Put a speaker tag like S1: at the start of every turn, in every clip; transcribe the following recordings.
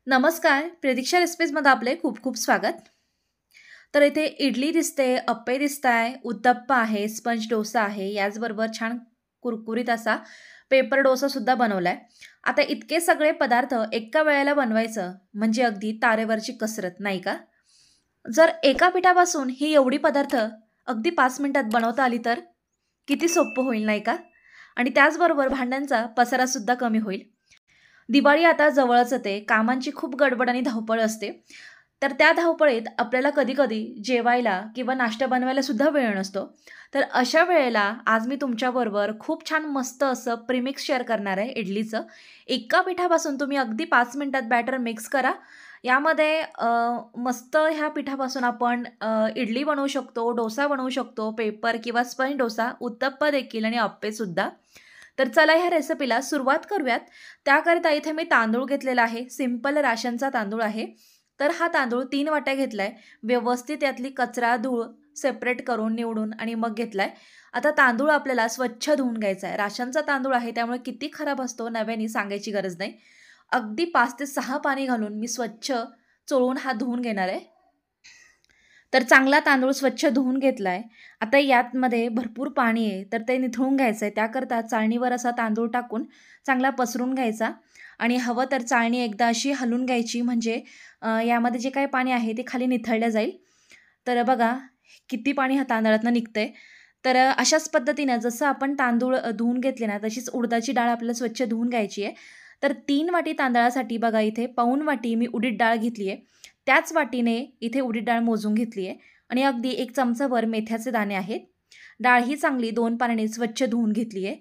S1: नमस्कार, प्रतीक्षा रेसिपीजमध्ये आपले खूप खूप स्वागत. तर इथे इडली दिसते, अप्पे दिसताय, उत्तप्पा आहे, स्पंज डोसा आहे, याचबरोबर छान कुरकुरीत असा पेपर डोसासुद्धा बनवलाय. आता इतके सगळे पदार्थ एका वेळेला बनवायचं म्हणजे अगदी तारेवरची कसरत, नाही का? जर एका पिठापासून ही एवढी पदार्थ अगदी 5 मिनिटात बनवता आली तर किती सोपं होईल, नाही का? आणि त्याचबरोबर भांड्यांचा पसारासुद्धा कमी होईल. दिवाळी आता जवळच येते. कामांची खूप गडबड आणि धावपळ असते. तर त्या धावपळीत आपल्याला कधी-कधी जेवायला किंवा नाश्ता बनवायला सुद्धा वेळ नसतो. तर अशा वेळेला आज मी तुमच्याबरोबर खूप छान मस्त असं प्रीमिक्स शेअर करणार आहे इडलीचं. एका पिठापासून तुम्ही अगदी 5 मिनिटात बॅटर मिक्स करा. यामध्ये मस्त ह्या पिठापासून आपण इडली बनवू शकतो, डोसा बनवू शकतो, पेपर किंवा स्पंज डोसा, उत्तप्पा देखील आणि अप्पेसुद्धा. तर चला ह्या रेसिपीला सुरुवात करूयात. त्याकरिता इथे मी तांदूळ घेतलेला आहे. सिंपल राशनचा तांदूळ आहे. तर हा तांदूळ 3 वाट्या घेतलाय. व्यवस्थित यातली कचरा, धूळ सेपरेट करून, निवडून आणि मग घेतलाय. आता तांदूळ आपल्याला स्वच्छ धुवून घ्यायचा आहे. राशनचा तांदूळ आहे त्यामुळे किती खराब असतो नव्याने सांगायची गरज नाही. अगदी 5 ते 6 पाणी घालून मी स्वच्छ चोळून हा धुवून घेणार आहे. तर चांगला तांदूळ स्वच्छ धुवून घेतलाय. आता यातमध्ये भरपूर पाणी आहे, तर ते निथळून घ्यायचं आहे. त्याकरता चाळणीवर असा तांदूळ टाकून चांगला पसरून घ्यायचा आणि हवं तर चाळणी एकदा अशी हलवून घ्यायची म्हणजे यामध्ये जे काही पाणी आहे ते खाली निथळलं जाईल. तर बघा किती पाणी ह्या तांदळातनं निघतंय. तर अशाच पद्धतीनं जसं आपण तांदूळ धुवून घेतले ना, तशीच उडदाची डाळ आपल्याला स्वच्छ धुवून घ्यायची आहे. तर 3 वाटी तांदळासाठी बघा इथे पाऊण वाटी मी उडीद डाळ घेतली आहे. त्याच वाटीने इथे उडीद डाळ मोजून घेतली आहे आणि अगदी 1 चमचाभर मेथ्याचे दाणे आहेत. डाळ ही चांगली 2 पाण्याने स्वच्छ धुवून घेतली आहे.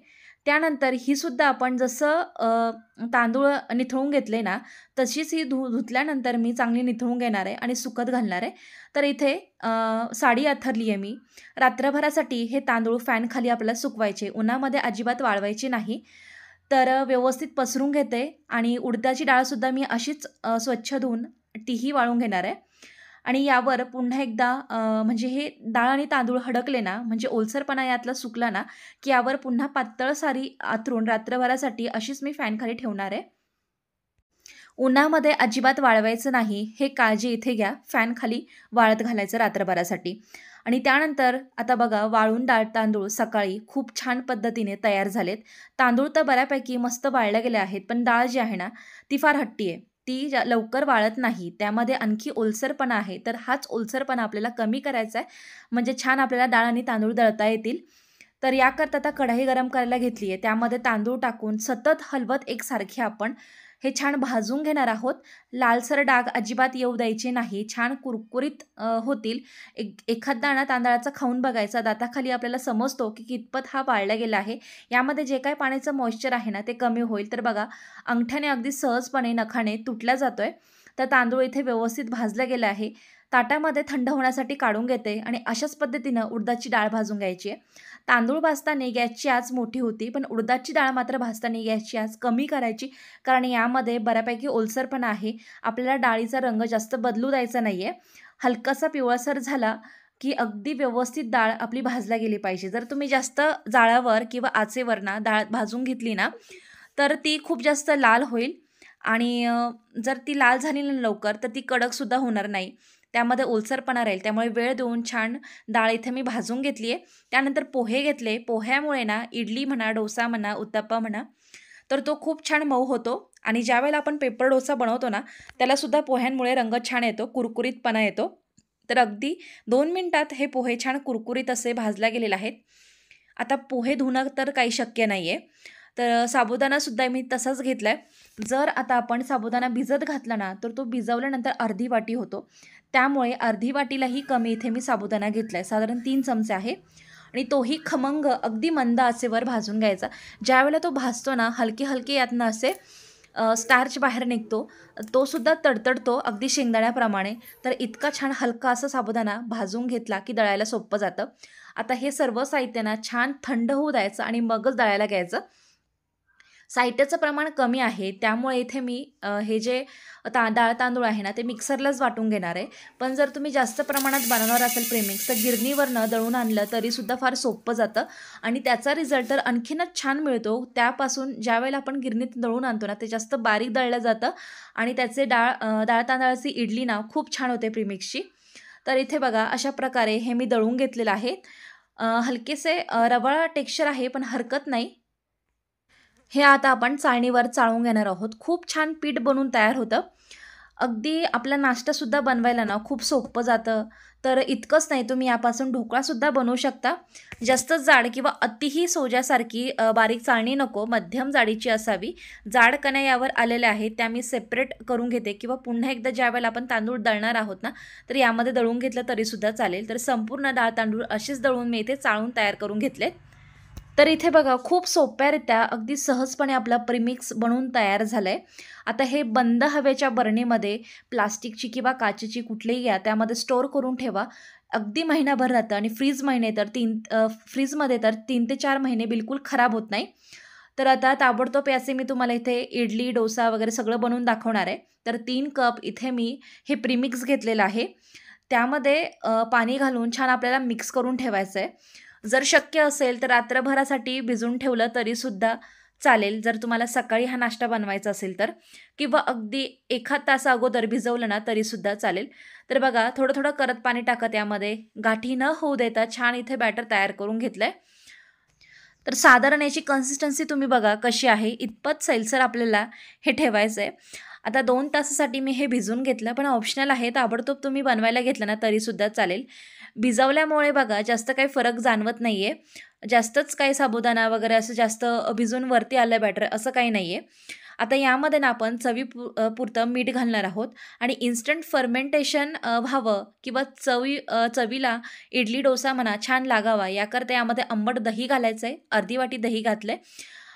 S1: त्यानंतर ही सुद्धा आपण जसं तांदूळ निथळून घेतले ना, तशीच ही धुतल्यानंतर मी चांगली निथळून घेणार आहे आणि सुकत घालणार आहे. तर इथे साडी अंथरली आहे मी. रात्रभरासाठी हे तांदूळ फॅनखाली आपल्याला सुकवायचे, उन्हामध्ये अजिबात वाळवायचे नाही. तर व्यवस्थित पसरून घेते आणि उडदाची डाळसुद्धा मी अशीच स्वच्छ धुवून तीही वाळून घेणार आहे. आणि यावर पुन्हा एकदा म्हणजे हे डाळ आणि तांदूळ हडकले ना, म्हणजे ओलसरपणा यातला सुकला ना, की यावर पुन्हा पातळ सारी अंथरून रात्रभरासाठी अशीच मी फॅनखाली ठेवणार आहे. उन्हामध्ये अजिबात वाळवायचं नाही, हे काळजी इथे घ्या. फॅनखाली वाळत घालायचं रात्रभरासाठी. आणि त्यानंतर आता बघा वाळून तांदूळ सकाळी खूप छान पद्धतीने तयार झालेत. तांदूळ तर बऱ्यापैकी मस्त वाळले गेले आहेत, पण डाळ जी आहे ना, ती फार हट्टी आहे. ती लवकर वाळत नाही. त्यामध्ये आणखी ओलसरपणा आहे. तर हाच ओलसरपणा आपल्याला कमी करायचा आहे, म्हणजे छान आपल्याला डाळ आणि तांदूळ दळता येतील. तर याकरता आता कढई गरम करायला घेतली आहे. त्यामध्ये तांदूळ टाकून सतत हलवत एकसारखे आपण हे छान भाजून घेणार आहोत. लालसर डाग अजिबात येऊ द्यायचे नाही. छान कुरकुरीत होतील. एखाद दाणा तांदळाचा खाऊन बघायचा. दाताखाली आपल्याला समजतो की कितपत हा वाळला गेला आहे. यामध्ये जे काही पाण्याचं मॉइश्चर आहे ना, ते कमी होईल. तर बघा अंगठ्याने अगदी सहजपणे नखाने तुटला जातोय. तर तांदूळ इथे व्यवस्थित भाजला गेला आहे. ताटामध्ये थंड होण्यासाठी काढून घेते आणि अशाच पद्धतीनं उडदाची डाळ भाजून घ्यायची आहे. तांदूळ भाजताना गॅसची आच मोठी होती, पण उडदाची डाळ मात्र भाजताना गॅसची आच कमी करायची. कारण यामध्ये बऱ्यापैकी ओलसरपणा आहे. आपल्याला डाळीचा रंग जास्त बदलू द्यायचा नाही आहे. हलकासा पिवळसर झाला की अगदी व्यवस्थित डाळ आपली भाजल्या गेली पाहिजे. जर तुम्ही जास्त जाळावर किंवा आचेवर ना डाळ भाजून घेतली ना, तर ती खूप जास्त लाल होईल आणि जर ती लाल झाली ना लवकर, तर ती कडकसुद्धा होणार नाही. त्यामध्ये ओलसरपणा राहील. त्यामुळे वेळ देऊन छान डाळ इथे मी भाजून घेतली आहे. त्यानंतर पोहे घेतले. पोह्यामुळे ना इडली म्हणा, डोसा म्हणा, उत्तप्पा म्हणा, तर तो खूप छान मऊ होतो आणि ज्यावेळेला आपण पेपर डोसा बनवतो ना, त्यालासुद्धा पोह्यांमुळे रंग छान येतो, कुरकुरीतपणा येतो. तर अगदी 2 मिनिटात हे पोहे छान कुरकुरीत असे भाजल्या गेलेले आहेत. आता पोहे धुणं तर काही शक्य नाही आहे. तर साबुदाणासुद्धा मी तसाच घेतला आहे. जर आता आपण साबुदाणा भिजत घातला ना, तर तो भिजवल्यानंतर अर्धी वाटी होतो. त्यामुळे अर्धी वाटीलाही कमी इथे मी साबुदाणा घेतला आहे. साधारण 3 चमचे आहे आणि तोही खमंग अगदी मंद आचेवर भाजून घ्यायचा. ज्यावेळेला तो भाजतो ना, हलके-हलके यातनं असे स्टार्च बाहेर निघतो. तो सुद्धा तडतडतो अगदी शेंगदाण्याप्रमाणे. तर इतका छान हलका असा साबुदाणा भाजून घेतला की दळायला सोपं जातं. आता हे सर्व साहित्य ना छान थंड होऊ द्यायचं आणि मगच दळायला घ्यायचं. साहित्याचं प्रमाण कमी आहे, त्यामुळे इथे मी हे जे डाळ तांदूळ आहे ना, ते मिक्सरलाच वाटून घेणार आहे. पण जर तुम्ही जास्त प्रमाणात बनवणार असाल प्रीमिक्स, तर गिरणीवरनं दळून आणलं तरीसुद्धा फार सोपं जातं आणि त्याचा रिझल्ट तर आणखीनच छान मिळतो. त्यापासून ज्यावेळेला आपण गिरणीत दळून आणतो ना, ते जास्त बारीक दळलं जातं आणि त्याचे डाळ तांदळाची इडली ना खूप छान होते प्रीमिक्सची. तर इथे बघा अशा प्रकारे हे मी दळून घेतलेलं आहे. हलकेसे रवाळ टेक्स्चर आहे, पण हरकत नाही. हे आता आपण चाळणीवर चाळून घेणार आहोत. खूप छान पीठ बनून तयार होतं. अगदी आपला नाश्तासुद्धा बनवायला ना खूप सोपं जातं. तर इतकंच नाही, तुम्ही यापासून ढोकळासुद्धा बनवू शकता. जास्त जाड किंवा अतिही सोज्यासारखी बारीक चाळणी नको, मध्यम जाडीची असावी. जाड कण्या यावर आलेल्या आहेत, त्या मी सेपरेट करून घेते किंवा पुन्हा एकदा ज्यावेळेला आपण तांदूळ दळणार आहोत ना, तर यामध्ये दळून घेतलं तरीसुद्धा चालेल. तर संपूर्ण डाळ तांदूळ असेच दळून मी इथे चाळून तयार करून घेतलेत. तर इथे बघा खूप सोप्यारित्या अगदी सहजपणे आपला प्रीमिक्स बनवून तयार झालं आहे. आता हे बंद हवेच्या बरणीमध्ये प्लास्टिकची किंवा काचेची कुठलीही घ्या, त्यामध्ये स्टोअर करून ठेवा. अगदी महिनाभर राहतं आणि फ्रीजमध्ये तर 3 ते 4 महिने बिलकुल खराब होत नाही. तर आता ताबडतोब याचे मी तुम्हाला इथे इडली, डोसा वगैरे सगळं बनवून दाखवणार आहे. तर 3 कप इथे मी हे प्रीमिक्स घेतलेलं आहे. त्यामध्ये पाणी घालून छान आपल्याला मिक्स करून ठेवायचं आहे. जर शक्य असेल तर रात्रभरासाठी भिजवून ठेवलं तरीसुद्धा चालेल, जर तुम्हाला सकाळी हा नाश्ता बनवायचा असेल तर, किंवा अगदी 1 तासा अगोदर भिजवलं ना तरीसुद्धा चालेल. तर बघा थोडं थोडं करत पाणी टाकत यामध्ये गाठी न होऊ देता छान इथे बॅटर तयार करून घेतलं आहे. तर साधारण याची कन्सिस्टन्सी तुम्ही बघा कशी आहे, इतपत सैलसर आपल्याला हे ठेवायचं आहे. आता 2 तासासाठी मी हे भिजवून घेतलं, पण ऑप्शनल आहे, ताबडतोब तुम्ही बनवायला घेतलं ना तरीसुद्धा चालेल. भिजवल्यामुळे बघा जास्त काही फरक जाणवत नाही आहे. जास्तच काही साबुदाणा वगैरे असं जास्त भिजून वरती आलं बॅटर असं काही नाही आहे. आता यामध्ये ना आपण पुरतं मीठ घालणार आहोत आणि इन्स्टंट फर्मेंटेशन व्हावं किंवा चवीला इडली डोसा म्हणा छान लागावा याकरता यामध्ये आंबट दही घालायचं आहे. अर्धी वाटी दही घातलं आहे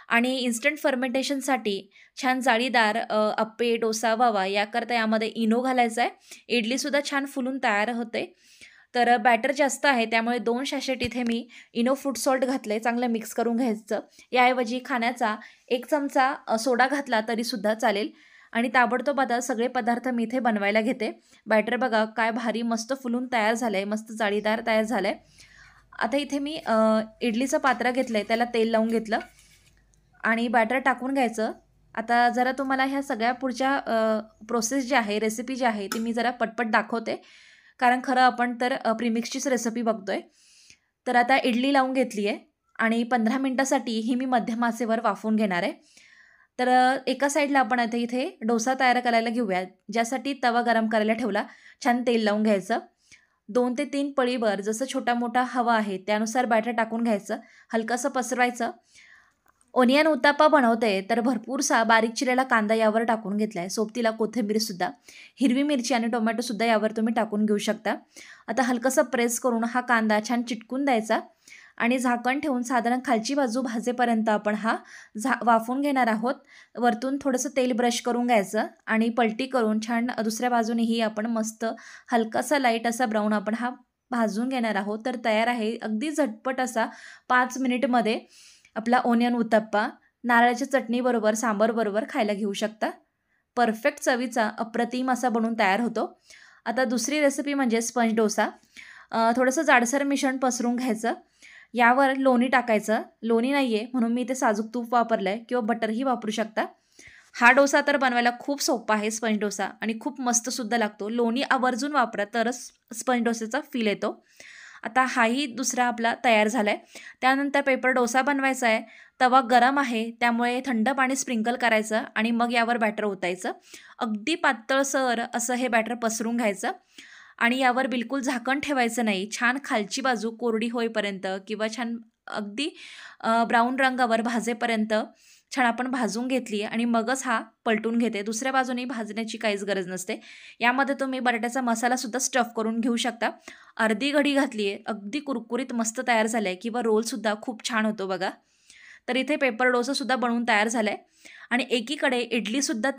S1: आणि इन्स्टंट फर्मेंटेशनसाठी छान जाळीदार अप्पे डोसा व्हावा याकरता यामध्ये इनो घालायचा आहे. इडलीसुद्धा छान फुलून तयार होते. तर बॅटर जास्त आहे, त्यामुळे 2 सॅशेट इथे मी इनो फ्रूट सॉल्ट घातले, चांगलं मिक्स करून घ्यायचं. याऐवजी खाण्याचा 1 चमचा सोडा घातला तरीसुद्धा चालेल आणि ताबडतोब आता सगळे पदार्थ मी इथे बनवायला घेते. बॅटर बघा काय भारी मस्त फुलून तयार झालं आहे, मस्त जाळीदार तयार झालं आहे. आता इथे मी इडलीचं पात्र घेतलं आहे, त्याला तेल लावून घेतलं आणि बॅटर टाकून घ्यायचं. आता जरा तुम्हाला ह्या सगळ्या पुढच्या प्रोसेस जी आहे, रेसिपी जी आहे ती मी जरा पटपट दाखवते, कारण खरं आपण तर प्रीमिक्सचीच रेसिपी बघतोय. तर आता इडली लावून घेतली आहे आणि 15 मिनिटासाठी ही मी मध्यम आचेवर वाफवून घेणार आहे. तर एका साईडला आपण आता इथे डोसा तयार करायला घेऊया, ज्यासाठी तवा गरम करायला ठेवला. छान तेल लावून घ्यायचं. 2 ते 3 पळीभर जसं छोटा मोठा हवा आहे त्यानुसार बॅटर टाकून घ्यायचं. हलकंसं पसरवायचं. ओनियन उत्ताप्पा बनवते तर भरपूरसा बारीक चिरलेला कांदा यावर टाकून घेतला आहे. सोबतीला कोथिंबीरसुद्धा, हिरवी मिरची आणि टोमॅटोसुद्धा यावर तुम्ही टाकून घेऊ शकता. आता हलकंसं प्रेस करून हा कांदा छान चिटकून द्यायचा आणि झाकण ठेवून साधारण खालची बाजू भाजेपर्यंत आपण हा वाफवून घेणार आहोत. वरतून थोडंसं तेल ब्रश करून घ्यायचं आणि पलटी करून छान दुसऱ्या बाजूनेही आपण मस्त हलकासा लाईट असा ब्राऊन आपण हा भाजून घेणार आहोत. तर तयार आहे अगदी झटपट असा 5 मिनिटमध्ये आपला ओनियन उत्तप्पा नारळाच्या चटणीबरोबर सांबारबरोबर खायला घेऊ शकता. परफेक्ट चवीचा अप्रतिम असा बनून तयार होतो. आता दुसरी रेसिपी म्हणजे स्पंज डोसा. थोडंसं जाडसर मिश्रण पसरून घ्यायचं. यावर लोणी टाकायचं. लोणी नाही आहे म्हणून मी इथे साजूक तूप वापरलं आहे किंवा बटरही वापरू शकता. हा डोसा तर बनवायला खूप सोपा आहे स्पंज डोसा आणि खूप मस्तसुद्धा लागतो. लोणी आवर्जून वापरा तरच स्पंज डोसाचा फील येतो. आता हाही दुसरा आपला तयार झाला आहे. त्यानंतर पेपर डोसा बनवायचा आहे. तवा गरम आहे त्यामुळे थंड पाणी स्प्रिंकल करायचं आणि मग यावर बॅटर ओतायचं. अगदी पातळसर असं हे बॅटर पसरून घ्यायचं आणि यावर बिलकुल झाकण ठेवायचं नाही. छान खालची बाजू कोरडी होईपर्यंत किंवा छान अगदी ब्राऊन रंगावर भाजेपर्यंत छान आपण भाजून घेतली आणि मगच हा पलटून घेते. दुसऱ्या बाजूने भाजण्याची काहीच गरज नसते. यामध्ये तुम्ही बटाट्याचा मसालासुद्धा स्टफ करून घेऊ शकता. अर्धी घडी घातली आहे, अगदी कुरकुरीत मस्त तयार झालं आहे किंवा रोलसुद्धा खूप छान होतो बघा. तर इथे पेपर डोसासुद्धा बनवून तयार झाला आहे आणि एकीकडे इडलीसुद्धा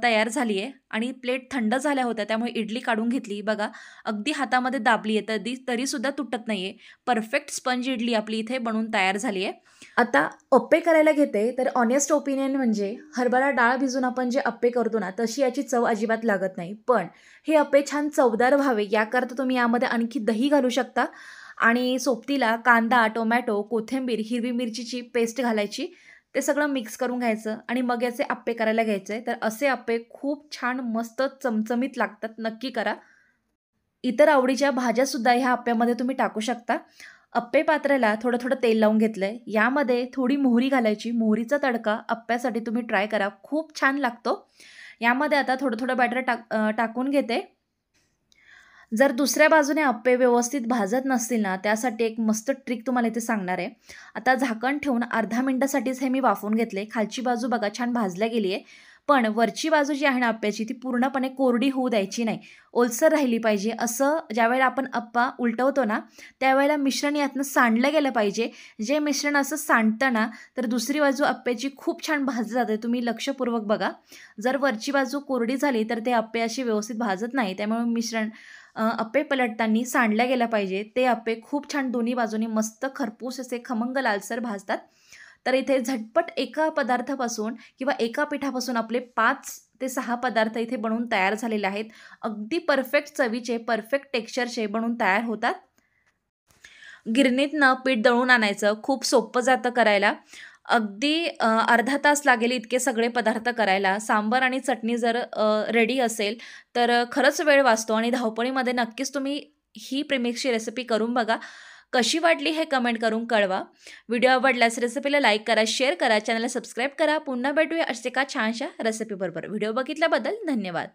S1: तयार झाली आहे आणि प्लेट थंड झाल्या होत्या, त्यामुळे इडली काढून घेतली. बघा अगदी हातामध्ये दाबली आहे तरीसुद्धा तुटत नाही आहे. परफेक्ट स्पंज इडली आपली इथे बनवून तयार झाली आहे. आता अप्पे करायला घेते, तर ऑनेस्ट ओपिनियन म्हणजे हरभरा डाळ भिजून आपण जे अप्पे करतो ना, तशी याची चव अजिबात लागत नाही. पण हे अप्पे छान चवदार व्हावे याकरता तुम्ही यामध्ये आणखी दही घालू शकता आणि सोबतीला कांदा, टोमॅटो, कोथिंबीर, हिरवी मिरचीची पेस्ट घालायची. ते सगळं मिक्स करून घ्यायचं आणि मग याचे अप्पे करायला घ्यायचे. तर असे अप्पे खूप छान मस्त चमचमीत लागतात. नक्की करा. इतर आवडीच्या भाज्यासुद्धा ह्या अप्प्यामध्ये तुम्ही टाकू शकता. अप्पे पात्राला थोडं थोडं तेल लावून घेतलंय. यामध्ये थोडी मोहरी घालायची. मोहरीचा तडका अप्प्यासाठी तुम्ही ट्राय करा. खूप छान लागतो. यामध्ये आता थोडं थोडं बॅटर टाकून घेते. जर दुसऱ्या बाजूने अप्पे व्यवस्थित भाजत नसतील ना, त्यासाठी एक मस्त ट्रिक तुम्हाला इथे सांगणार आहे. आता झाकण ठेवून अर्धा मिनिटासाठीच हे मी वाफवून घेतले. खालची बाजू बघा छान भाजल्या गेली आहे. पण वरची बाजू जी आहे ना अप्प्याची, ती पूर्णपणे कोरडी होऊ द्यायची नाही. ओलसर राहिली पाहिजे. असं ज्यावेळेला आपण अप्पा उलटवतो ना, त्यावेळेला मिश्रण यातनं सांडलं गेलं पाहिजे. जे मिश्रण असं सांडतं ना, तर दुसरी बाजू अप्प्याची खूप छान भाजली जाते. तुम्ही लक्षपूर्वक बघा. जर वरची बाजू कोरडी झाली, तर ते अप्पे अशी व्यवस्थित भाजत नाही. त्यामुळे अप्पे पलटताना सांडल्या गेल्या पाहिजे. ते अप्पे खूप छान दोन्ही बाजूनी मस्त खरपूस असे खमंग लालसर भाजतात. तर इथे झटपट एका पदार्थापासून किंवा एका पिठापासून आपले 5 ते 6 पदार्थ इथे बनवून तयार झालेले आहेत. अगदी परफेक्ट चवीचे, परफेक्ट टेक्स्चरचे बनवून तयार होतात. गिरणीतनं पीठ दळून आणायचं. खूप सोपं जातं करायला. अगदी अर्धा तास लागेल इतके सगळे पदार्थ करायला. सांबार आणि चटणी जर रेडी असेल, तर खरंच वेळ वाचतो आणि धावपळीमध्ये नक्कीच तुम्ही ही प्रीमिक्सची रेसिपी करून बघा. कशी वाटली हे कमेंट करून कळवा. व्हिडिओ आवडल्यास रेसिपीला लाईक करा, शेअर करा, चॅनलला सबस्क्राईब करा. पुन्हा भेटूया अशा एका छानशा रेसिपीबरोबर. व्हिडिओ बघितल्याबद्दल धन्यवाद.